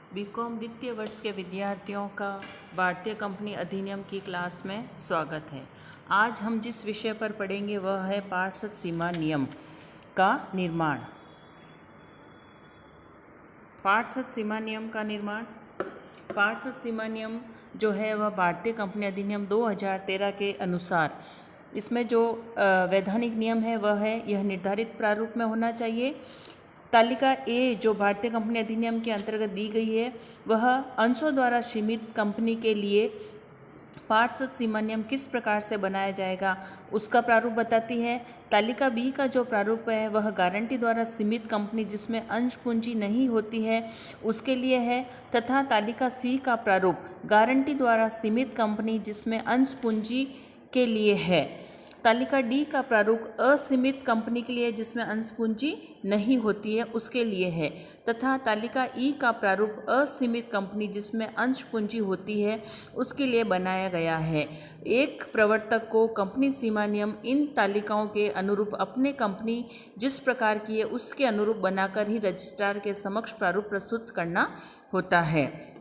BCom द्वितीय वर्ष के विद्यार्थियों का भारतीय कंपनी अधिनियम की क्लास में स्वागत है। आज हम जिस विषय पर पढ़ेंगे वह है पार्षद सीमा नियम का निर्माण। पार्षद सीमा नियम का निर्माण। पार्षद सीमा नियम जो है वह भारतीय कंपनी अधिनियम 2013 के अनुसार इसमें जो वैधानिक नियम है वह है यह निर्धारित प्रारूप में होना चाहिए। तालिका ए जो भारतीय कंपनी अधिनियम के अंतर्गत दी गई है वह अंशों द्वारा सीमित कंपनी के लिए पार्षद सीमा नियम किस प्रकार से बनाया जाएगा उसका प्रारूप बताती है। तालिका बी का जो प्रारूप है वह गारंटी द्वारा सीमित कंपनी जिसमें अंश पूंजी नहीं होती है उसके लिए है, तथा तालिका सी का प्रारूप गारंटी द्वारा सीमित कंपनी जिसमें अंश पूंजी के लिए है। तालिका डी का प्रारूप असीमित कंपनी के लिए जिसमें अंश पूंजी नहीं होती है उसके लिए है, तथा तालिका ई का प्रारूप असीमित कंपनी जिसमें अंश पूंजी होती है उसके लिए बनाया गया है। एक प्रवर्तक को कंपनी सीमा नियम इन तालिकाओं के अनुरूप अपने कंपनी जिस प्रकार की है उसके अनुरूप बनाकर ही रजिस्ट्रार के समक्ष प्रारूप प्रस्तुत करना होता है।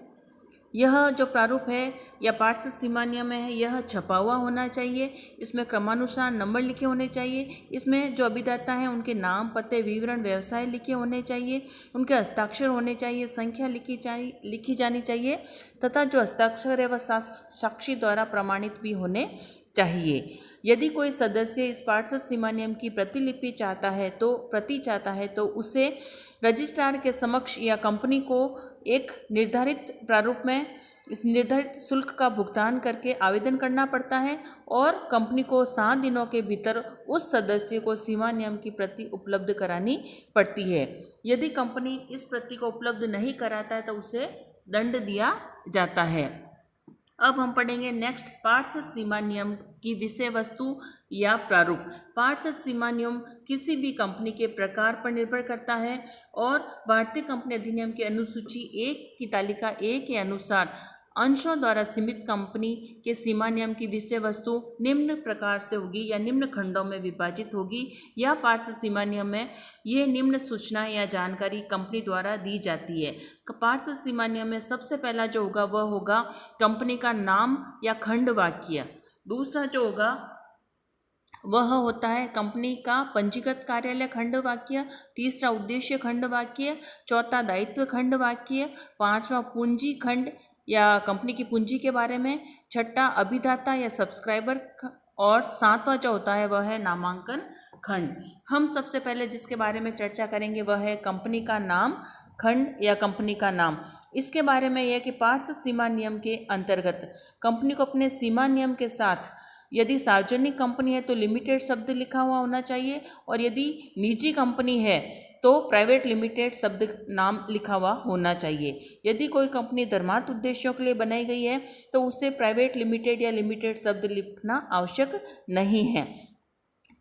यह जो प्रारूप है या पार्षद सीमा नियम है यह छपा हुआ होना चाहिए। इसमें क्रमानुसार नंबर लिखे होने चाहिए। इसमें जो अभिदाता हैं उनके नाम, पते, विवरण, व्यवसाय लिखे होने चाहिए, उनके हस्ताक्षर होने चाहिए, संख्या लिखी जानी चाहिए, तथा जो हस्ताक्षर है वह साक्षी द्वारा प्रमाणित भी होने चाहिए। यदि कोई सदस्य इस पार्षद सीमा नियम की प्रतिलिपि चाहता है तो उसे रजिस्ट्रार के समक्ष या कंपनी को एक निर्धारित प्रारूप में इस निर्धारित शुल्क का भुगतान करके आवेदन करना पड़ता है और कंपनी को 7 दिनों के भीतर उस सदस्य को सीमा नियम की प्रति उपलब्ध करानी पड़ती है। यदि कंपनी इस प्रति को उपलब्ध नहीं कराता है तो उसे दंड दिया जाता है। अब हम पढ़ेंगे नेक्स्ट पार्षद सीमा नियम की विषय वस्तु या प्रारूप। पार्षद सीमा नियम किसी भी कंपनी के प्रकार पर निर्भर करता है और भारतीय कंपनी अधिनियम के अनुसूची 1 की तालिका ए के अनुसार अंशों द्वारा सीमित कंपनी के सीमा नियम की विषय वस्तु निम्न प्रकार से होगी या निम्न खंडों में विभाजित होगी। या पार्षद सीमा नियम में ये निम्न सूचना या जानकारी कंपनी द्वारा दी जाती है। पार्षद सीमा नियम में सबसे पहला जो होगा वह होगा कंपनी का नाम या खंड वाक्य। दूसरा जो होगा वह होता है कंपनी का पंजीकृत कार्यालय खंड वाक्य। तीसरा उद्देश्य खंड वाक्य। चौथा दायित्व खंड वाक्य। पांचवा पूंजी खंड या कंपनी की पूंजी के बारे में। छठा अभिदाता या सब्सक्राइबर और सातवां जो होता है वह है नामांकन खंड। हम सबसे पहले जिसके बारे में चर्चा करेंगे वह है कंपनी का नाम खंड या कंपनी का नाम। इसके बारे में यह कि पार्षद सीमा नियम के अंतर्गत कंपनी को अपने सीमा नियम के साथ यदि सार्वजनिक कंपनी है तो लिमिटेड शब्द लिखा हुआ होना चाहिए और यदि निजी कंपनी है तो प्राइवेट लिमिटेड शब्द नाम लिखा हुआ होना चाहिए। यदि कोई कंपनी धर्मार्थ उद्देश्यों के लिए बनाई गई है तो उसे प्राइवेट लिमिटेड या लिमिटेड शब्द लिखना आवश्यक नहीं है।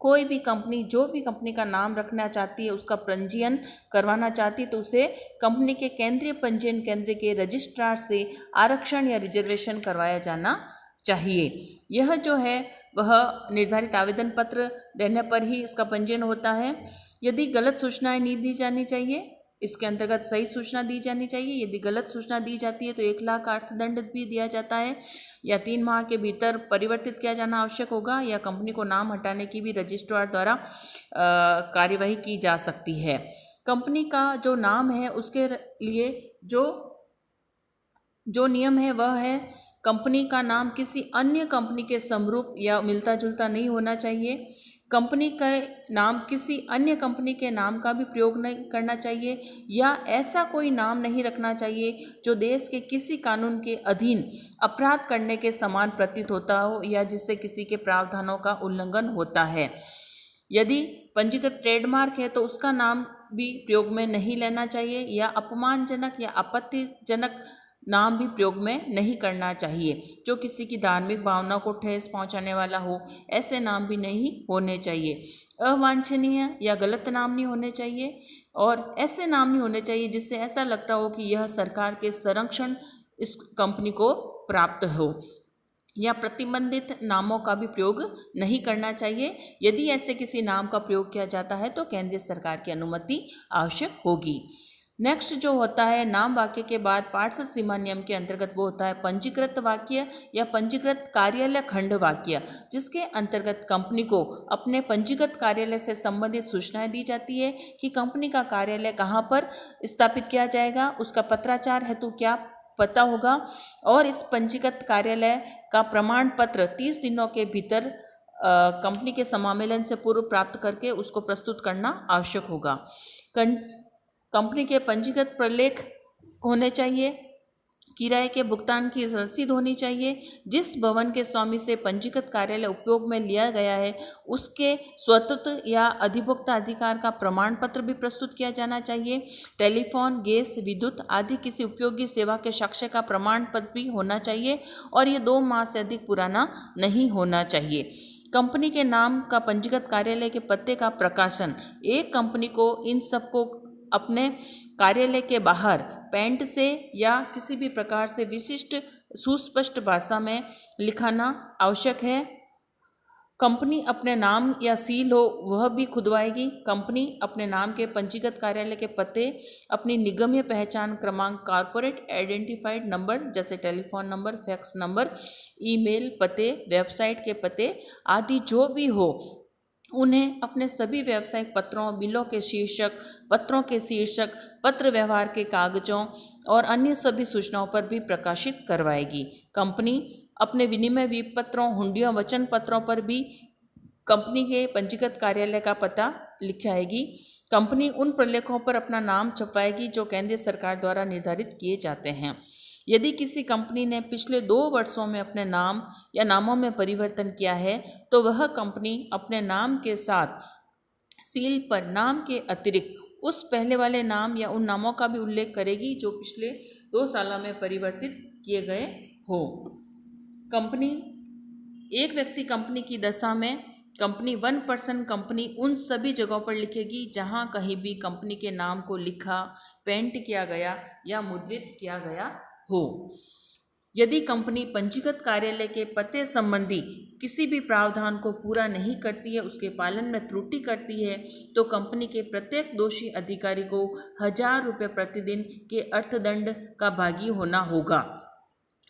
कोई भी कंपनी जो भी कंपनी का नाम रखना चाहती है उसका पंजीयन करवाना चाहती है तो उसे कंपनी के केंद्रीय पंजीयन केंद्र के रजिस्ट्रार से आरक्षण या रिजर्वेशन करवाया जाना चाहिए। यह जो है वह निर्धारित आवेदन पत्र देने पर ही इसका पंजीयन होता है। यदि गलत सूचनाएं नहीं दी जानी चाहिए, इसके अंतर्गत सही सूचना दी जानी चाहिए। यदि गलत सूचना दी जाती है तो 1 लाख अर्थदंड भी दिया जाता है या 3 माह के भीतर परिवर्तित किया जाना आवश्यक होगा या कंपनी को नाम हटाने की भी रजिस्ट्रार द्वारा कार्यवाही की जा सकती है। कंपनी का जो नाम है उसके लिए जो नियम है वह है कंपनी का नाम किसी अन्य कंपनी के समरूप या मिलता जुलता नहीं होना चाहिए। कंपनी का नाम किसी अन्य कंपनी के नाम का भी प्रयोग नहीं करना चाहिए या ऐसा कोई नाम नहीं रखना चाहिए जो देश के किसी कानून के अधीन अपराध करने के समान प्रतीत होता हो या जिससे किसी के प्रावधानों का उल्लंघन होता है। यदि पंजीकृत ट्रेडमार्क है तो उसका नाम भी प्रयोग में नहीं लेना चाहिए या अपमानजनक या आपत्तिजनक नाम भी प्रयोग में नहीं करना चाहिए। जो किसी की धार्मिक भावना को ठेस पहुंचाने वाला हो ऐसे नाम भी नहीं होने चाहिए। अवांछनीय या गलत नाम नहीं होने चाहिए और ऐसे नाम नहीं होने चाहिए जिससे ऐसा लगता हो कि यह सरकार के संरक्षण इस कंपनी को प्राप्त हो। या प्रतिबंधित नामों का भी प्रयोग नहीं करना चाहिए। यदि ऐसे किसी नाम का प्रयोग किया जाता है तो केंद्रीय सरकार की अनुमति आवश्यक होगी। नेक्स्ट जो होता है नाम वाक्य के बाद पार्षद सीमा नियम के अंतर्गत वो होता है पंजीकृत वाक्य या पंजीकृत कार्यालय खंड वाक्य, जिसके अंतर्गत कंपनी को अपने पंजीकृत कार्यालय से संबंधित सूचनाएं दी जाती है कि कंपनी का कार्यालय कहाँ पर स्थापित किया जाएगा, उसका पत्राचार हेतु क्या पता होगा और इस पंजीकृत कार्यालय का प्रमाण पत्र 30 दिनों के भीतर कंपनी के समामेलन से पूर्व प्राप्त करके उसको प्रस्तुत करना आवश्यक होगा। कंपनी के पंजीकृत प्रलेख होने चाहिए, किराए के भुगतान की रसीद होनी चाहिए, जिस भवन के स्वामी से पंजीकृत कार्यालय उपयोग में लिया गया है उसके स्वतंत्र या अधिभोक्ता अधिकार का प्रमाण पत्र भी प्रस्तुत किया जाना चाहिए। टेलीफोन, गैस, विद्युत आदि किसी उपयोगी सेवा के साक्ष्य का प्रमाण पत्र भी होना चाहिए और ये 2 माह से अधिक पुराना नहीं होना चाहिए। कंपनी के नाम का पंजीकृत कार्यालय के पते का प्रकाशन, एक कंपनी को इन सबको अपने कार्यालय के बाहर पेंट से या किसी भी प्रकार से विशिष्ट सुस्पष्ट भाषा में लिखाना आवश्यक है। कंपनी अपने नाम या सील हो वह भी खुदवाएगी। कंपनी अपने नाम के पंजीकृत कार्यालय के पते, अपनी निगमीय पहचान क्रमांक, कॉर्पोरेट आइडेंटिफाइड नंबर जैसे telephone number, fax number, email पते, वेबसाइट के पते आदि जो भी हो उन्हें अपने सभी व्यावसायिक पत्रों, बिलों के शीर्षक, पत्रों के शीर्षक, पत्र व्यवहार के कागजों और अन्य सभी सूचनाओं पर भी प्रकाशित करवाएगी। कंपनी अपने विनिमय विपत्रों, हुंडियों, वचन पत्रों पर भी कंपनी के पंजीकृत कार्यालय का पता लिखाएगी। कंपनी उन प्रलेखों पर अपना नाम छपवाएगी जो केंद्र सरकार द्वारा निर्धारित किए जाते हैं। यदि किसी कंपनी ने पिछले 2 वर्षों में अपने नाम या नामों में परिवर्तन किया है तो वह कंपनी अपने नाम के साथ सील पर नाम के अतिरिक्त उस पहले वाले नाम या उन नामों का भी उल्लेख करेगी जो पिछले 2 सालों में परिवर्तित किए गए हो। कंपनी एक व्यक्ति कंपनी की दशा में कंपनी 1 पर्सन कंपनी उन सभी जगहों पर लिखेगी जहां कहीं भी कंपनी के नाम को लिखा, पेंट किया गया या मुद्रित किया गया हो। यदि कंपनी पंजीकृत कार्यालय के पते संबंधी किसी भी प्रावधान को पूरा नहीं करती है, उसके पालन में त्रुटि करती है, तो कंपनी के प्रत्येक दोषी अधिकारी को 1000 रुपये प्रतिदिन के अर्थदंड का भागी होना होगा।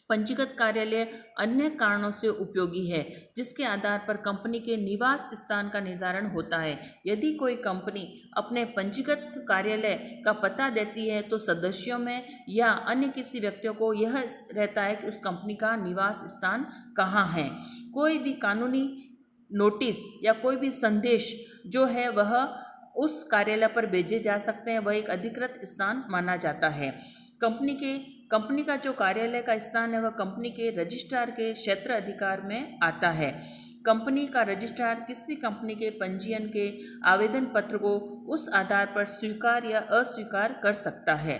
पंजीकृत कार्यालय अन्य कारणों से उपयोगी है जिसके आधार पर कंपनी के निवास स्थान का निर्धारण होता है। यदि कोई कंपनी अपने पंजीकृत कार्यालय का पता देती है तो सदस्यों में या अन्य किसी व्यक्तियों को यह रहता है कि उस कंपनी का निवास स्थान कहाँ है। कोई भी कानूनी नोटिस या कोई भी संदेश जो है वह उस कार्यालय पर भेजे जा सकते हैं, वह एक अधिकृत स्थान माना जाता है। कंपनी का जो कार्यालय का स्थान है वह कंपनी के रजिस्ट्रार के क्षेत्र अधिकार में आता है। कंपनी का रजिस्ट्रार किसी कंपनी के पंजीयन के आवेदन पत्र को उस आधार पर स्वीकार या अस्वीकार कर सकता है।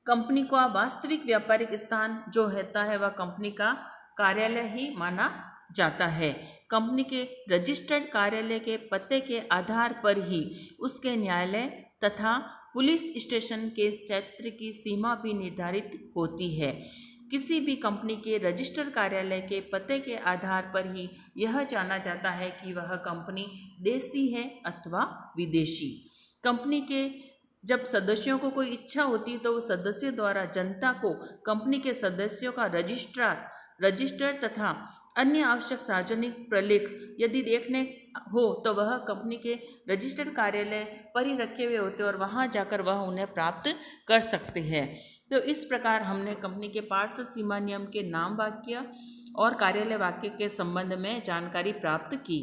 कंपनी का वास्तविक व्यापारिक स्थान जो होता है वह कंपनी का कार्यालय ही माना जाता है। कंपनी के रजिस्टर्ड कार्यालय के पते के आधार पर ही उसके न्यायालय तथा पुलिस स्टेशन के क्षेत्र की सीमा भी निर्धारित होती है। किसी भी कंपनी के रजिस्टर्ड कार्यालय के पते के आधार पर ही यह जाना जाता है कि वह कंपनी देशी है अथवा विदेशी। कंपनी के जब सदस्यों को कोई इच्छा होती तो सदस्य द्वारा जनता को कंपनी के सदस्यों का रजिस्टर तथा अन्य आवश्यक सार्वजनिक प्रलेख यदि देखने हो तो वह कंपनी के रजिस्टर्ड कार्यालय पर ही रखे हुए होते हैं और वहां जाकर वह उन्हें प्राप्त कर सकते हैं। तो इस प्रकार हमने कंपनी के पार्षद सीमा नियम के नाम वाक्य और कार्यालय वाक्य के संबंध में जानकारी प्राप्त की।